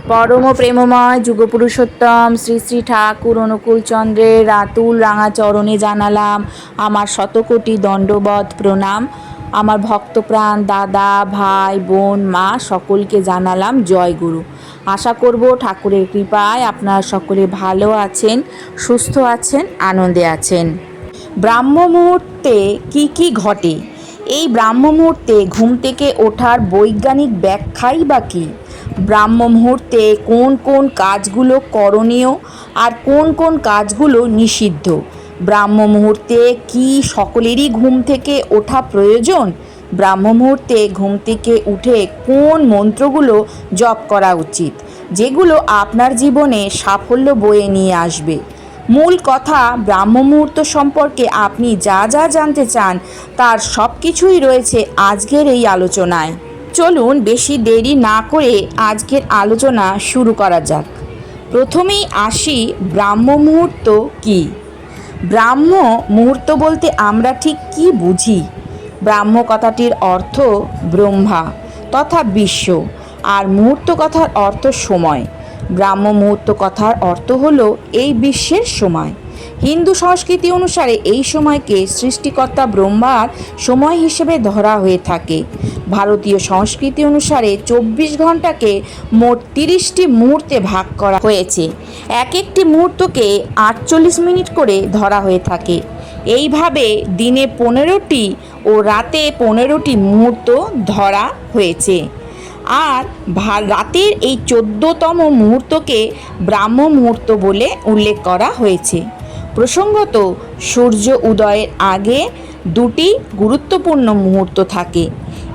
পরম প্রেমময় যুগপুরুষোত্তম শ্রী শ্রী ঠাকুর অনুকূল চন্দ্রের রাতুল রাঙা চরণে জানালাম আমার শতকোটি দণ্ডবৎ প্রণাম। আমার ভক্তপ্রাণ দাদা, ভাই, বোন, মা সকলকে জানালাম জয় গুরু। আশা করব ঠাকুরের কৃপায় আপনারা সকলে ভালো আছেন, সুস্থ আছেন, আনন্দে আছেন। ব্রাহ্ম মুহূর্তে কি কি ঘটে? এই ব্রাহ্ম মুহূর্তে ঘুম থেকে ওঠার বৈজ্ঞানিক ব্যাখ্যাই বা কী? ব্রাহ্ম মুহূর্তে কোন কোন কাজগুলো করণীয় আর কোন কোন কাজগুলো নিষিদ্ধ? ব্রাহ্ম মুহূর্তে কি সকলেরই ঘুম থেকে ওঠা প্রয়োজন? ব্রাহ্ম মুহূর্তে ঘুম থেকে উঠে কোন মন্ত্রগুলো জপ করা উচিত, যেগুলো আপনার জীবনে সাফল্য বয়ে নিয়ে আসবে? মূল কথা, ব্রাহ্ম মুহূর্ত সম্পর্কে আপনি যা যা জানতে চান তার সব কিছুই রয়েছে আজকের এই আলোচনায়। চলুন বেশি দেরি না করে আজকের আলোচনা শুরু করা যাক। প্রথমেই আসি, ব্রাহ্ম মুহূর্ত কী? ব্রাহ্ম মুহূর্ত বলতে আমরা ঠিক কী বুঝি? ব্রাহ্ম কথাটির অর্থ ব্রহ্মা তথা বিশ্ব, আর মুহূর্ত কথার অর্থ সময়। ব্রাহ্ম মুহূর্ত কথার অর্থ হলো এই বিশ্বের সময়। হিন্দু সংস্কৃতি অনুসারে এই সময়কে সৃষ্টিকর্তা ব্রহ্মার সময় হিসেবে ধরা হয়ে থাকে। ভারতীয় সংস্কৃতি অনুসারে 24 ঘন্টাকে মোট 30টি মুহূর্তে ভাগ করা হয়েছে। এক একটি মুহূর্তকে 48 মিনিট করে ধরা হয়ে থাকে। এইভাবে দিনে 15টি ও রাতে 15টি মুহূর্ত ধরা হয়েছে। আর রাতের এই 14তম মুহূর্তকে ব্রাহ্ম মুহূর্ত বলে উল্লেখ করা হয়েছে। প্রসঙ্গত, সূর্য উদয়ের আগে দুটি গুরুত্বপূর্ণ মুহূর্ত থাকে।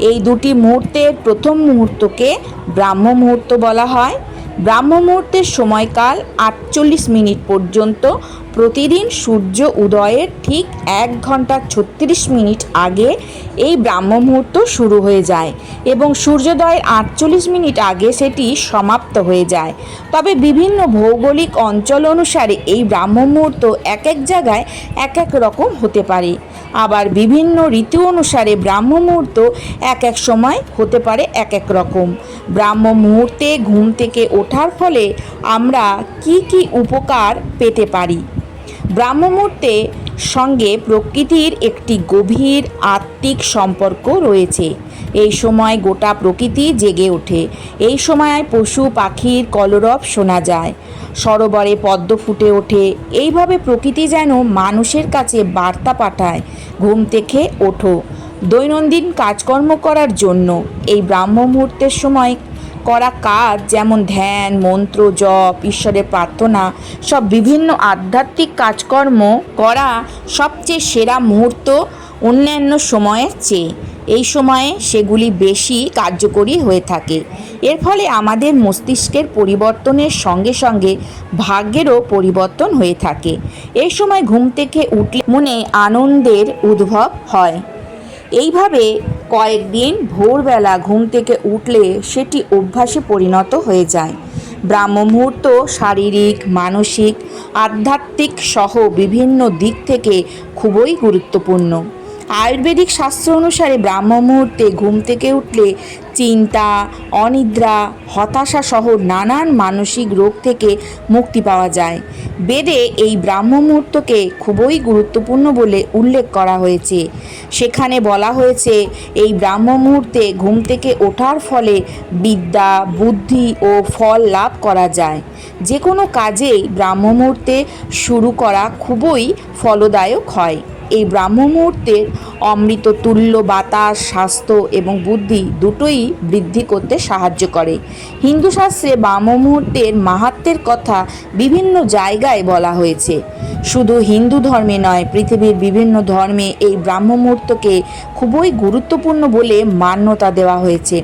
এই দুটি মুহূর্তের প্রথম মুহূর্তকে ব্রাহ্ম মুহূর্ত বলা হয়। ব্রাহ্ম মুহূর্তের সময়কাল 48 মিনিট পর্যন্ত। প্রতিদিন সূর্য উদয়ের ঠিক 1 ঘন্টা 36 মিনিট আগে এই ব্রাহ্ম মুহূর্ত শুরু হয়ে যায় এবং সূর্যোদয়ের 48 মিনিট আগে সেটি সমাপ্ত হয়ে যায়। তবে বিভিন্ন ভৌগোলিক অঞ্চল অনুসারে এই ব্রাহ্ম মুহূর্ত এক এক জায়গায় এক এক রকম হতে পারে। আবার বিভিন্ন ঋতু অনুসারে ব্রাহ্ম মুহূর্ত এক এক সময় হতে পারে এক এক রকম। ব্রাহ্ম মুহূর্তে ঘুম থেকে ওঠার ফলে আমরা কি কি উপকার পেতে পারি? ব্রাহ্ম মুহূর্তের সঙ্গে প্রকৃতির একটি গভীর আত্মিক সম্পর্ক রয়েছে। এই সময় গোটা প্রকৃতি জেগে ওঠে। এই সময় পশু পাখির কলরব শোনা যায়, সরোবরে পদ্ম ফুটে ওঠে। এইভাবে প্রকৃতি যেন মানুষের কাছে বার্তা পাঠায়, ঘুম থেকে ওঠো। দৈনন্দিন কাজকর্ম করার জন্য এই ব্রাহ্ম মুহূর্তের সময় করা কাজ, যেমন ধ্যান, মন্ত্র জপ, ঈশ্বরের প্রার্থনা, সব বিভিন্ন আধ্যাত্মিক কাজকর্ম করা সবচেয়ে সেরা মুহূর্ত অন্যান্য সময়ের চেয়ে। এই সময়ে সেগুলি বেশি কার্যকরী হয়ে থাকে। এর ফলে আমাদের মস্তিষ্কের পরিবর্তনের সঙ্গে সঙ্গে ভাগ্যেরও পরিবর্তন হয়ে থাকে। এই সময় ঘুম থেকে উঠলে মনে আনন্দের উদ্ভব হয়। এইভাবে কয়েকদিন ভোরবেলা ঘুম থেকে উঠলে সেটি অভ্যাসে পরিণত হয়ে যায়। ব্রাহ্ম মুহূর্ত শারীরিক, মানসিক, আধ্যাত্মিক সহ বিভিন্ন দিক থেকে খুবই গুরুত্বপূর্ণ। আয়ুর্বেদিক শাস্ত্র অনুসারে ব্রাহ্ম মুহূর্তে ঘুম থেকে উঠলে চিন্তা, অনিদ্রা, হতাশা সহ নানান মানসিক রোগ থেকে মুক্তি পাওয়া যায়। বেদে এই ব্রাহ্ম মুহূর্তকে খুবই গুরুত্বপূর্ণ বলে উল্লেখ করা হয়েছে। সেখানে বলা হয়েছে, এই ব্রাহ্ম মুহূর্তে ঘুম থেকে ওঠার ফলে বিদ্যা, বুদ্ধি ও ফল লাভ করা যায়। যে কোনো কাজেই ব্রাহ্ম মুহূর্তে শুরু করা খুবই ফলদায়ক হয়। এই ব্রাহ্ম মুহূর্তের অমৃত তুল্য বাতাস স্বাস্থ্য এবং বুদ্ধি দুটোই বৃদ্ধি করতে সাহায্য করে। হিন্দু শাস্ত্রে ব্রাহ্ম মুহূর্তের মাহাত্ম্যের কথা বিভিন্ন জায়গায় বলা হয়েছে। শুধু হিন্দু ধর্মে নয়, পৃথিবীর বিভিন্ন ধর্মে এই ব্রাহ্ম মুহূর্তকে খুবই গুরুত্বপূর্ণ বলে মান্যতা দেওয়া হয়েছে।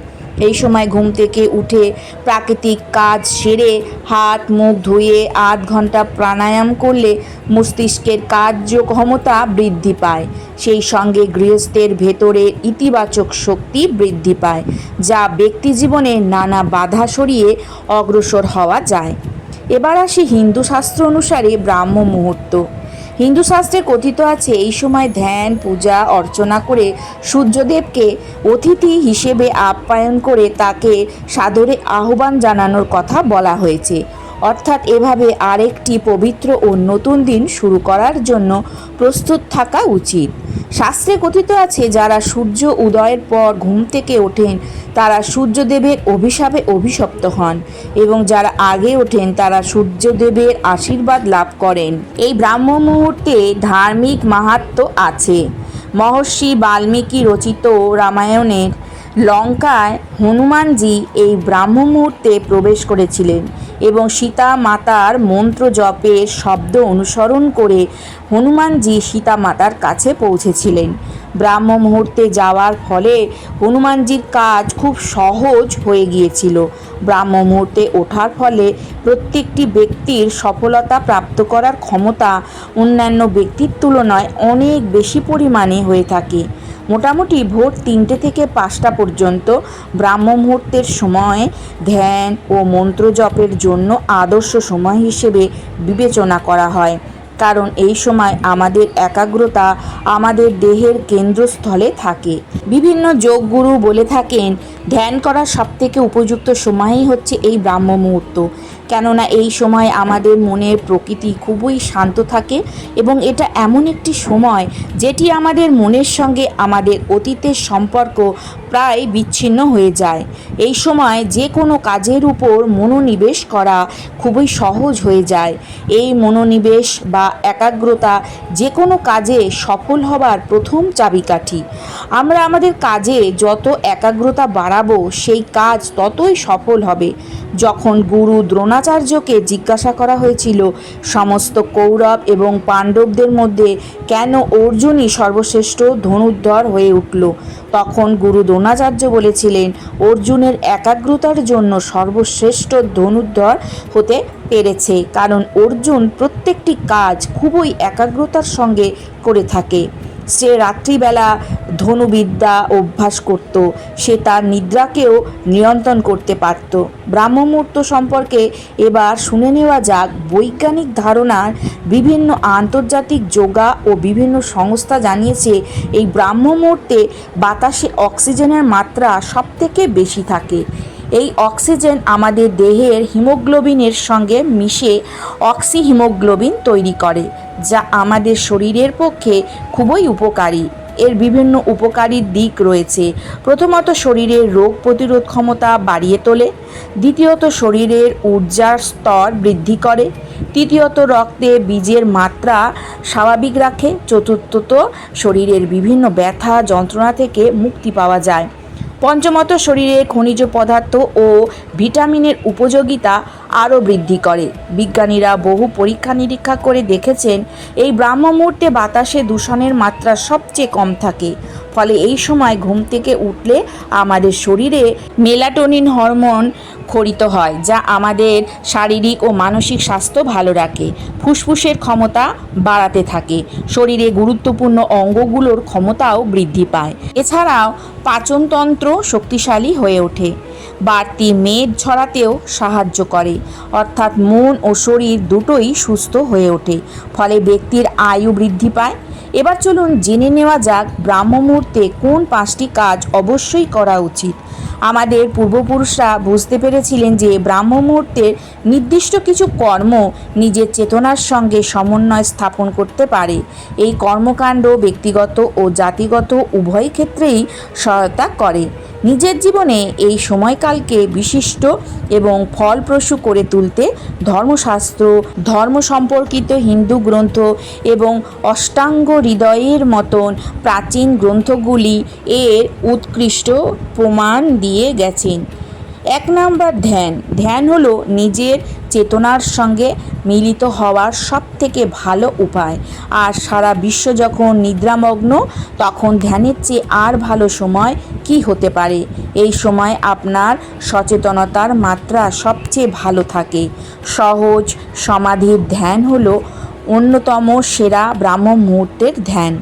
এই সময় ঘুম থেকে উঠে প্রাকৃতিক কাজ সেরে হাত মুখ ধুয়ে 8 ঘন্টা প্রাণায়াম করলে মস্তিষ্কের কার্যক্ষমতা বৃদ্ধি পায়। সেই সঙ্গে গৃহস্থের ভেতরের ইতিবাচক শক্তি বৃদ্ধি পায়, যা ব্যক্তি জীবনে নানা বাধা সরিয়ে অগ্রসর হওয়া যায়। এবার আসি হিন্দু শাস্ত্র অনুসারে ব্রাহ্ম মুহূর্ত। হিন্দু শাস্ত্রে কথিত আছে এই সময় ধ্যান, পূজা অর্চনা করে সূর্যদেবকে অতিথি হিসেবে আপ্যায়ন করে তাকে সাদরে আহ্বান জানানোর কথা বলা হয়েছে। অর্থাৎ এভাবে আরেকটি পবিত্র ও নতুন দিন শুরু করার জন্য প্রস্তুত থাকা উচিত। শাস্ত্রে কথিত আছে যারা সূর্য উদয়ের পর ঘুম থেকে ওঠেন তারা সূর্যদেবের অভিশাপে অভিশপ্ত হন এবং যারা আগে ওঠেন তারা সূর্যদেবের আশীর্বাদ লাভ করেন। এই ব্রাহ্ম মুহূর্তে ধার্মিক মাহাত্ম্য আছে। মহর্ষি বাল্মীকি রচিত রামায়ণের লঙ্কায় হনুমানজি এই ব্রাহ্ম মুহূর্তে প্রবেশ করেছিলেন এবং সীতা মাতার মন্ত্র জপের শব্দ অনুসরণ করে হনুমানজি সীতা মাতার কাছে পৌঁছেছিলেন। ব্রাহ্ম মুহূর্তে যাওয়ার ফলে হনুমানজির কাজ খুব সহজ হয়ে গিয়েছিল। ব্রাহ্ম মুহূর্তে ওঠার ফলে প্রত্যেকটি ব্যক্তির সফলতা প্রাপ্ত করার ক্ষমতা অন্যান্য ব্যক্তির তুলনায় অনেক বেশি পরিমাণে হয়ে থাকে। মোটামুটি ভোর 3টে থেকে 5টা পর্যন্ত ব্রাহ্ম মুহূর্তের সময় ধ্যান ও মন্ত্র জপের জন্য আদর্শ সময় হিসেবে বিবেচনা করা হয়, কারণ এই সময় আমাদের একাগ্রতা আমাদের দেহের কেন্দ্রস্থলে থাকে। বিভিন্ন যোগগুরু বলে থাকেন ধ্যান করার সবথেকে উপযুক্ত সময়ই হচ্ছে এই ব্রাহ্ম মুহূর্ত, কেননা এই সময় আমাদের মনের প্রকৃতি খুবই শান্ত থাকে এবং এটা এমন একটি সময় যেটি আমাদের মনের সঙ্গে আমাদের অতীতের সম্পর্ক প্রায় বিচ্ছিন্ন হয়ে যায়। এই সময় যে কোনো কাজের উপর মনোনিবেশ করা খুবই সহজ হয়ে যায়। এই মনোনিবেশ বা একাগ্রতা যে কোনো কাজে সফল হবার প্রথম চাবিকাঠি। আমরা আমাদের কাজে যত একাগ্রতা বাড়াবো সেই কাজ ততই সফল হবে। যখন গুরু দ্রোণাচার্যকে জিজ্ঞাসা করা হয়েছিল সমস্ত কৌরব এবং পাণ্ডবদের মধ্যে কেন অর্জুনই সর্বশ্রেষ্ঠ ধনুর্ধর হয়ে উঠল, তখন গুরু দ্রোণাচার্য বলেছিলেন অর্জুনের একাগ্রতার জন্য সর্বশ্রেষ্ঠ ধনুর্ধর হতে পেরেছে, কারণ অর্জুন প্রত্যেকটি কাজ খুবই একাগ্রতার সঙ্গে করে থাকে। সে রাত্রিবেলা ধনুবিদ্যা অভ্যাস করত, সে তার নিদ্রাকেও নিয়ন্ত্রণ করতে পারত। ব্রাহ্ম মুহূর্ত সম্পর্কে এবার শুনে নেওয়া যাক। বৈজ্ঞানিক ধারণার বিভিন্ন আন্তর্জাতিক যোগা ও বিভিন্ন সংস্থা জানিয়েছে এই ব্রাহ্ম মুহূর্তে বাতাসে অক্সিজেনের মাত্রা সবথেকে বেশি থাকে। এই অক্সিজেন আমাদের দেহের হিমোগ্লোবিনের সঙ্গে মিশে অক্সিহিমোগ্লোবিন তৈরি করে, যা আমাদের শরীরের পক্ষে খুবই উপকারী। এর বিভিন্ন উপকারী দিক রয়েছে। প্রথমত শরীরের রোগ প্রতিরোধ ক্ষমতা বাড়িয়ে তোলে। দ্বিতীয়ত শরীরের ঊর্জার স্তর বৃদ্ধি করে। তৃতীয়ত রক্তে বীজের মাত্রা স্বাভাবিক রাখে। চতুর্থত শরীরের বিভিন্ন ব্যথা যন্ত্রণা থেকে মুক্তি পাওয়া যায়। পঞ্চমত শরীরে খনিজ পদার্থ ও ভিটামিনের উপযোগিতা আরও বৃদ্ধি করে। বিজ্ঞানীরা বহু পরীক্ষা নিরীক্ষা করে দেখেছেন এই ব্রাহ্ম মুহূর্তে বাতাসে দূষণের মাত্রা সবচেয়ে কম থাকে। ফলে এই সময় ঘুম থেকে উঠলে আমাদের শরীরে মেলাটোনিন হরমোন ক্ষরিত হয়, যা আমাদের শারীরিক ও মানসিক স্বাস্থ্য ভালো রাখে। ফুসফুসের ক্ষমতা বাড়াতে থাকে। শরীরে গুরুত্বপূর্ণ অঙ্গগুলোর ক্ষমতাও বৃদ্ধি পায়। এছাড়াও পাচনতন্ত্র শক্তিশালী হয়ে ওঠে। বাড়তি মেদ ঝরাতেও সাহায্য করে, অর্থাৎ মন ও শরীর দুটোই সুস্থ হয়ে ওঠে। ফলে ব্যক্তির আয়ু বৃদ্ধি পায়। এবার চলুন জেনে নেওয়া যাক ব্রাহ্ম মুহূর্তে কোন 5টি কাজ অবশ্যই করা উচিত। আমাদের পূর্বপুরুষরা বুঝতে পেরেছিলেন যে ব্রাহ্ম মুহূর্তের নির্দিষ্ট কিছু কর্ম নিজের চেতনার সঙ্গে সমন্বয় স্থাপন করতে পারে। এই কর্মকাণ্ড ব্যক্তিগত ও জাতিগত উভয় ক্ষেত্রেই সহায়তা করে। নিজের জীবনে এই সময়কালকে বিশিষ্ট এবং ফলপ্রসূ করে তুলতে ধর্মশাস্ত্র, ধর্ম সম্পর্কিত হিন্দু গ্রন্থ এবং অষ্টাঙ্গ হৃদয়ের মতন প্রাচীন গ্রন্থগুলি এর উৎকৃষ্ট প্রমাণ দিয়ে গেছেন। 1 নম্বর ধ্যান। ধ্যান হলো নিজের চেতনার সঙ্গে মিলিত হওয়ার সবথেকে ভালো উপায়। আর সারা বিশ্ব যখন নিদ্রামগ্ন, তখন ধ্যানের চেয়ে আর ভালো সময় কি হতে পারে। এই সময় আপনার সচেতনতার মাত্রা সবচেয়ে ভালো থাকে। সহজ সমাধির ধ্যান হলো অন্যতম সেরা ব্রাহ্ম মুহূর্তের ধ্যান।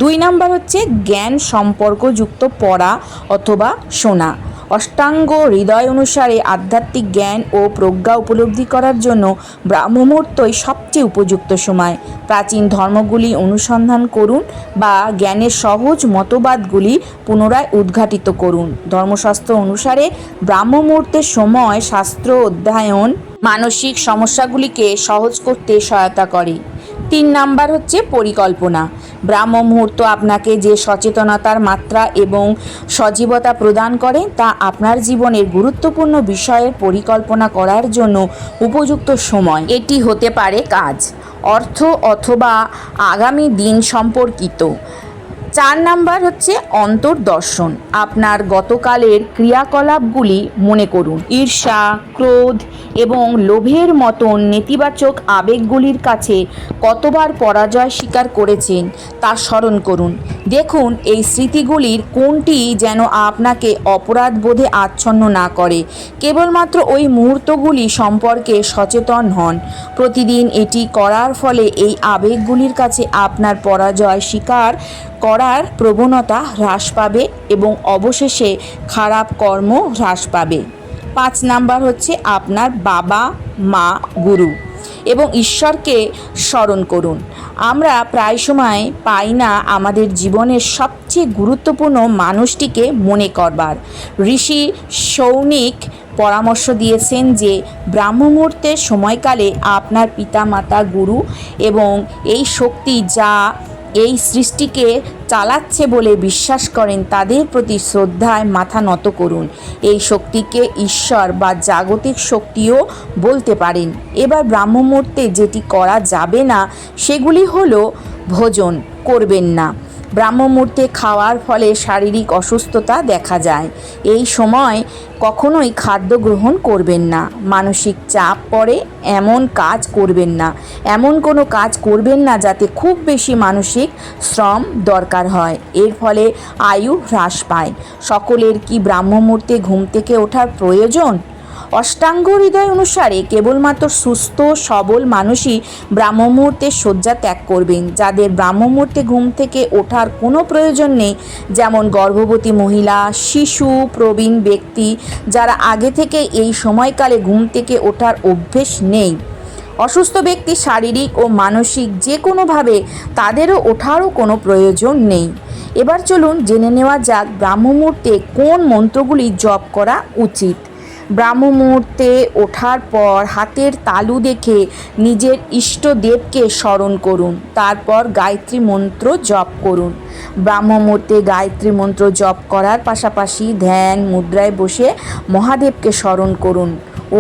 2 নম্বর হচ্ছে জ্ঞান সম্পর্কযুক্ত পড়া অথবা শোনা। অষ্টাঙ্গ হৃদয় অনুসারে আধ্যাত্মিক জ্ঞান ও প্রজ্ঞা উপলব্ধি করার জন্য ব্রাহ্ম মুহূর্তই সবচেয়ে উপযুক্ত সময়। প্রাচীন ধর্মগুলি অনুসন্ধান করুন বা জ্ঞানের সহজ মতবাদগুলি পুনরায় উদ্ঘাটিত করুন। ধর্মশাস্ত্র অনুসারে ব্রাহ্ম মুহূর্তের সময় শাস্ত্র অধ্যয়ন মানসিক সমস্যাগুলিকে সহজ করতে সহায়তা করে। 3 নাম্বার হচ্ছে পরিকল্পনা। ব্রাহ্ম মুহূর্ত আপনাকে যে সচেতনতার মাত্রা এবং সজীবতা প্রদান করে তা আপনার জীবনের গুরুত্বপূর্ণ বিষয়ের পরিকল্পনা করার জন্য উপযুক্ত সময়। এটি হতে পারে কাজ, অর্থ অথবা আগামী দিন সম্পর্কিত। 4 নাম্বার হচ্ছে অন্তর্দর্শন। আপনার গতকালের ক্রিয়াকলাপগুলি মনে করুন। ঈর্ষা, ক্রোধ এবং লোভের মতন নেতিবাচক আবেগগুলির কাছে কতবার পরাজয় স্বীকার করেছেন তা স্মরণ করুন। দেখুন এই স্মৃতিগুলির কোনটি যেন আপনাকে অপরাধবোধে আচ্ছন্ন না করে। কেবলমাত্র ওই মুহূর্তগুলি সম্পর্কে সচেতন হন। প্রতিদিন এটি করার ফলে এই আবেগগুলির কাছে আপনার পরাজয় স্বীকার করার প্রবণতা হ্রাস পাবে এবং অবশেষে খারাপ কর্ম হ্রাস পাবে। 5 নাম্বার হচ্ছে আপনার বাবা মা গুরু এবং ঈশ্বরকে স্মরণ করুন। আমরা প্রায় সময় পাই না আমাদের জীবনের সবচেয়ে গুরুত্বপূর্ণ মানুষটিকে মনে করবার। ঋষি সৌনিক পরামর্শ দিয়েছেন যে ব্রাহ্ম মুহূর্তের সময়কালে আপনার পিতামাতা গুরু এবং এই শক্তি যা এই সৃষ্টিকে চালাচ্ছে বলে বিশ্বাস করেন তাদের প্রতি শ্রদ্ধায় মাথা নত করুন। এই শক্তিকে ঈশ্বর বা জাগতিক শক্তিও বলতে পারেন। এবার ব্রাহ্ম মুহূর্তে যেটি করা যাবে না সেগুলি হলো ভোজন করবেন না। ব্রাহ্ম মুহূর্তে খাওয়ার ফলে শারীরিক অসুস্থতা দেখা যায়। এই সময় কখনোই খাদ্য গ্রহণ করবেন না। মানসিক চাপ পড়ে এমন কাজ করবেন না। এমন কোনো কাজ করবেন না যাতে খুব বেশি মানসিক শ্রম দরকার হয়। এর ফলে আয়ু হ্রাস পায়। সকলের কি ব্রাহ্ম মুহূর্তে ঘুম থেকে ওঠার প্রয়োজন? অষ্টাঙ্গ হৃদয় অনুসারে কেবলমাত্র সুস্থ সবল মানুষই ব্রাহ্ম মুহূর্তে শয্যা ত্যাগ করবেন। যাদের ব্রাহ্ম মুহূর্তে ঘুম থেকে ওঠার কোনো প্রয়োজন নেই, যেমন গর্ভবতী মহিলা, শিশু, প্রবীণ ব্যক্তি, যারা আগে থেকে এই সময়কালে ঘুম থেকে ওঠার অভ্যেস নেই, অসুস্থ ব্যক্তি শারীরিক ও মানসিক যে কোনোভাবে তাদেরও ওঠারও কোনো প্রয়োজন নেই। এবার চলুন জেনে নেওয়া যাক ব্রাহ্ম মুহূর্তে কোন মন্ত্রগুলি জপ করা উচিত। ব্রাহ্ম মুহূর্তে ওঠার পর হাতের তালু দেখে নিজের ইষ্টদেবকে স্মরণ করুন। তারপর গায়ত্রী মন্ত্র জপ করুন। ব্রাহ্ম মুহূর্তে গায়ত্রী মন্ত্র জপ করার পাশাপাশি ধ্যান মুদ্রায় বসে মহাদেবকে স্মরণ করুন।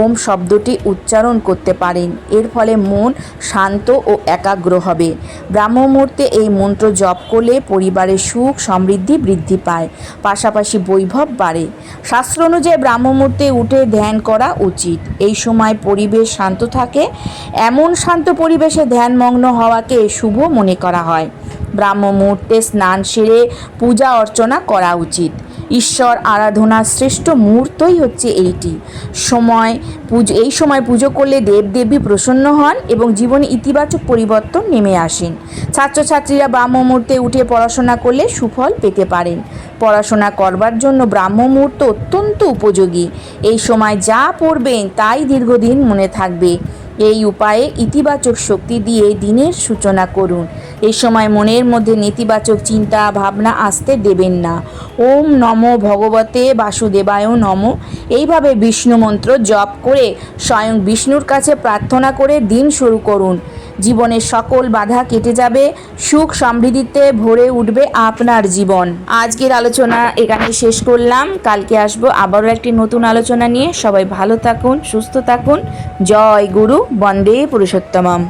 ওম শব্দটি উচ্চারণ করতে পারেন। এর ফলে মন শান্ত ও একাগ্র হবে। ব্রাহ্ম মুহূর্তে এই মন্ত্র জপ করলে পরিবারের সুখ সমৃদ্ধি বৃদ্ধি পায়, পাশাপাশি বৈভব বাড়ে। শাস্ত্র অনুযায়ী ব্রাহ্ম মুহূর্তে উঠে ধ্যান করা উচিত। এই সময় পরিবেশ শান্ত থাকে। এমন শান্ত পরিবেশে ধ্যানমগ্ন হওয়াকে শুভ মনে করা হয়। ব্রাহ্ম মুহূর্তে স্নান সেরে পূজা অর্চনা করা উচিত। ঈশ্বর আরাধনার শ্রেষ্ঠ মুহূর্তই হচ্ছে এই সময় পুজো করলে দেবদেবী প্রসন্ন হন এবং জীবনে ইতিবাচক পরিবর্তন নেমে আসেন। ছাত্রছাত্রীরা ব্রাহ্ম মুহূর্তে উঠে পড়াশোনা করলে সুফল পেতে পারেন। পড়াশোনা করবার জন্য ব্রাহ্ম মুহূর্ত অত্যন্ত উপযোগী। এই সময় যা পড়বেন তাই দীর্ঘদিন মনে থাকবে। এই উপায়ে ইতিবাচক শক্তি দিয়ে দিনের সূচনা করুন। এই সময় মনের মধ্যে নেতিবাচক চিন্তা ভাবনা আসতে দেবেন না। ওম নমো ভগবতে বাসুদেবায় নমঃ এইভাবে বিষ্ণু মন্ত্র জপ করে স্বয়ং বিষ্ণুর কাছে প্রার্থনা করে দিন শুরু করুন। জীবনের সকল বাধা কেটে যাবে, সুখ সমৃদ্ধিতে ভরে উঠবে আপনার জীবন। আজকের আলোচনা এখানে শেষ করলাম। কালকে আসবো আবারও একটি নতুন আলোচনা নিয়ে। সবাই ভালো থাকুন, সুস্থ থাকুন। জয় গুরু, বন্দে পুরুষোত্তমম।